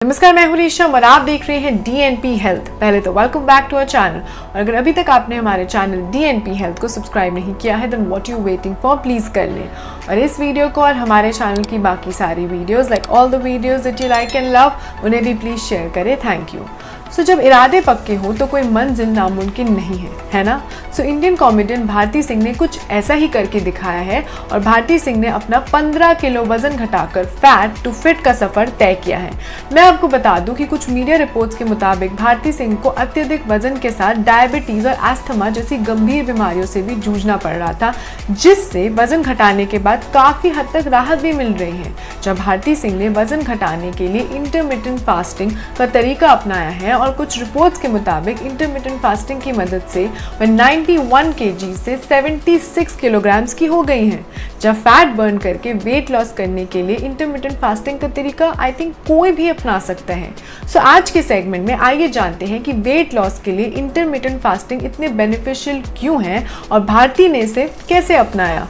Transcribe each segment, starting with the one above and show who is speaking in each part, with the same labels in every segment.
Speaker 1: नमस्कार, मैं हूं रेशम और आप देख रहे हैं DNP हेल्थ। पहले तो welcome back to our channel और अगर अभी तक आपने हमारे चैनल DNP हेल्थ को सब्सक्राइब नहीं किया है then what you waiting for, please कर लें। और इस वीडियो को और हमारे चैनल की बाकी सारी videos like all the videos that you like and love उन्हें भी प्लीज़ शेयर करें। Thank you. सो जब इरादे पक्के हो तो कोई मंजिल नामुमकिन नहीं है ना। So Indian comedian Bharti Singh ने कुछ ऐसा ही करके दिखाया है और भारती सिंह ने अपना 15 किलो वजन घटाकर फैट टू फिट का सफ़र तय किया है। मैं आपको बता दूं कि कुछ मीडिया रिपोर्ट्स के मुताबिक भारती सिंह को अत्यधिक वजन के साथ डायबिटीज़ और एस्थमा जैसी गंभीर बीमारियों से भी जूझना पड़ रहा था, जिससे वजन घटाने के बाद काफ़ी हद तक राहत भी मिल रही है। जब भारती सिंह ने वजन घटाने के लिए इंटरमिटेंट फास्टिंग का तरीका अपनाया है और कुछ रिपोर्ट्स के मुताबिक इंटरमिटेंट फास्टिंग की मदद से वह 91 kg से 76 किलोग्राम्स की हो गई हैं। जब फैट बर्न करके वेट लॉस करने के लिए इंटरमिटेंट फास्टिंग का तरीका आई थिंक कोई भी अपना सकता है। सो आज के सेगमेंट में आइए जानते हैं कि वेट लॉस के लिए इंटरमिटेंट फास्टिंग इतने बेनिफिशियल क्यों है और भारती ने इसे कैसे अपनाया।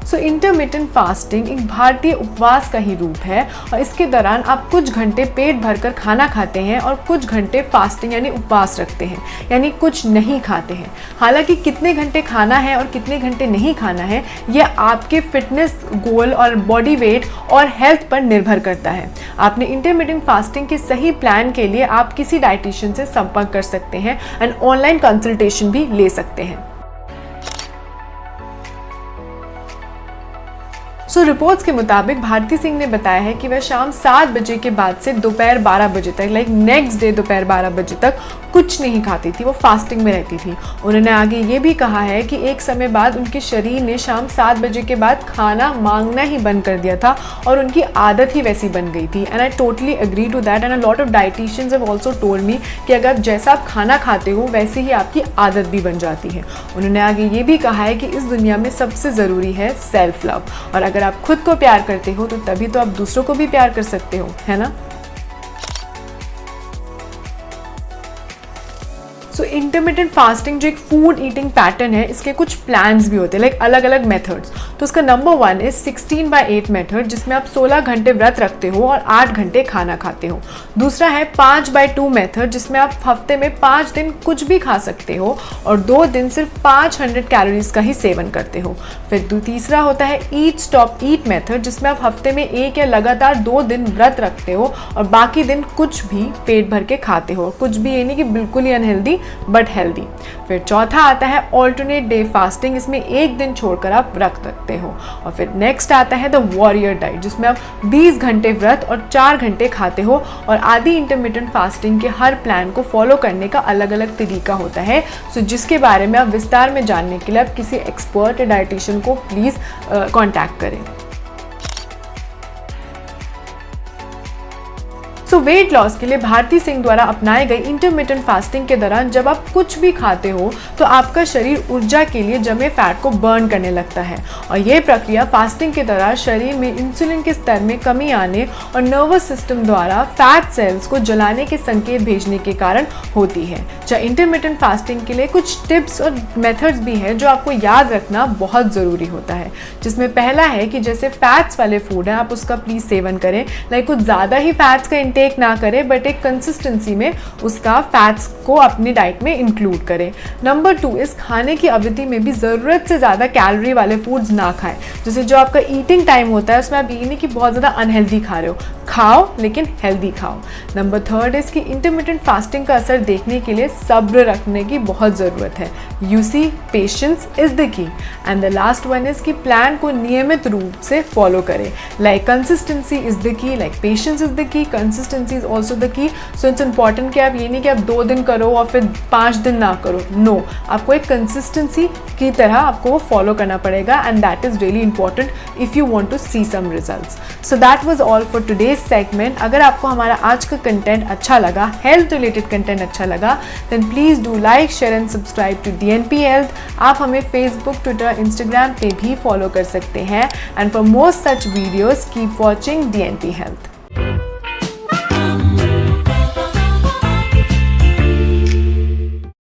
Speaker 1: सो इंटरमिटेंट फास्टिंग एक भारतीय उपवास का ही रूप है और इसके दौरान आप कुछ घंटे पेट भरकर खाना खाते हैं और कुछ घंटे फास्टिंग यानी उपवास रखते हैं, यानी कुछ नहीं खाते हैं। हालांकि कितने घंटे खाना है और कितने घंटे नहीं खाना है यह आपके फिटनेस गोल और बॉडी वेट और हेल्थ पर निर्भर करता है। आपने इंटरमिटेंट फास्टिंग के सही प्लान के लिए आप किसी डाइटिशियन से संपर्क कर सकते हैं एंड ऑनलाइन कंसल्टेशन भी ले सकते हैं। सो रिपोर्ट्स के मुताबिक भारती सिंह ने बताया है कि वह शाम 7 बजे के बाद से दोपहर 12 बजे तक लाइक नेक्स्ट डे दोपहर 12 बजे तक कुछ नहीं खाती थी, वो फास्टिंग में रहती थी। उन्होंने आगे ये भी कहा है कि एक समय बाद उनके शरीर ने शाम 7 बजे के बाद खाना मांगना ही बंद कर दिया था और उनकी आदत ही वैसी बन गई थी। And I totally agree to that and a lot of dietitians have also told me कि अगर जैसा आप खाना खाते हो वैसे ही आपकी आदत भी बन जाती है। उन्होंने आगे ये भी कहा है कि इस दुनिया में सबसे ज़रूरी है सेल्फ लव और अगर आप खुद को प्यार करते हो तो तभी तो आप दूसरों को भी प्यार कर सकते हो, है ना। सो इंटरमिटेंट फास्टिंग जो एक फूड ईटिंग पैटर्न है, इसके कुछ प्लान्स भी होते हैं लाइक अलग अलग मेथड्स। तो उसका नंबर 1 इज 16/8 मेथड, जिसमें आप 16 घंटे व्रत रखते हो और 8 घंटे खाना खाते हो। दूसरा है 5/2 मेथड, जिसमें आप हफ्ते में 5 दिन कुछ भी खा सकते हो और 2 दिन सिर्फ 500 कैलोरीज का ही सेवन करते हो। फिर तीसरा होता है ईट स्टॉप ईट मेथड, जिसमें आप हफ्ते में 1 या लगातार 2 दिन व्रत रखते हो और बाकी दिन कुछ भी पेट भर के खाते हो। कुछ भी ये नहीं कि बिल्कुल ही अनहेल्दी बट हेल्दी। फिर चौथा आता है ऑल्टरनेट डे फास्टिंग, इसमें 1 दिन छोड़कर आप रख सकते हो। और फिर नेक्स्ट आता है द वॉरियर डाइट, जिसमें आप 20 घंटे व्रत और 4 घंटे खाते हो और आदि इंटरमिटेंट फास्टिंग के हर प्लान को फॉलो करने का अलग अलग तरीका होता है। सो जिसके बारे में आप विस्तार में जानने के लिए आप किसी एक्सपर्ट या डाइटिशियन को प्लीज़ कॉन्टैक्ट करें। सो वेट लॉस के लिए भारती सिंह द्वारा अपनाए गए इंटरमिटेंट फास्टिंग के दौरान जब आप कुछ भी खाते हो तो आपका शरीर ऊर्जा के लिए जमे फैट को बर्न करने लगता है और यह प्रक्रिया फास्टिंग के दौरान शरीर में इंसुलिन के स्तर में कमी आने और नर्वस सिस्टम द्वारा फैट सेल्स को जलाने के संकेत भेजने के कारण होती है। जहाँ इंटरमिटेंट फास्टिंग के लिए कुछ टिप्स और मेथड्स भी हैं जो आपको याद रखना बहुत ज़रूरी होता है, जिसमें पहला है कि जैसे फैट्स वाले फूड है आप उसका प्लीज़ सेवन करें, लाइक कुछ ज़्यादा ही फैट्स का टेक ना करें बट एक कंसिस्टेंसी में उसका फैट्स को अपनी डाइट में इंक्लूड करें। नंबर 2 इस खाने की अवधि में भी ज़रूरत से ज़्यादा कैलोरी वाले फूड्स ना खाएं। जैसे जो आपका ईटिंग टाइम होता है उसमें आप ये नहीं कि बहुत ज़्यादा अनहेल्दी खा रहे हो, खाओ लेकिन हेल्दी खाओ। नंबर 3 इस कि इंटरमिटेंट फास्टिंग का असर देखने के लिए सब्र रखने की बहुत ज़रूरत है। You see patience is the key. And the last one is कि प्लान को नियमित रूप से फॉलो करें, like consistency is the key, like patience is the key, consistency is also the key. So it's important कि आप ये नहीं कि आप 2 दिन करो और फिर 5 दिन ना करो, नो, आपको एक कंसिस्टेंसी की तरह आपको वो फॉलो करना पड़ेगा and that is really important if you want to see some results. So that was all for today's segment. अगर आपको हमारा आज का कंटेंट अच्छा लगा, हेल्थ रिलेटेड कंटेंट अच्छा लगा, then please do like, share and subscribe to DNP health. आप हमें फेसबुक, ट्विटर, इंस्टाग्राम पे भी फॉलो कर सकते हैं and for more such videos keep watching DNP health.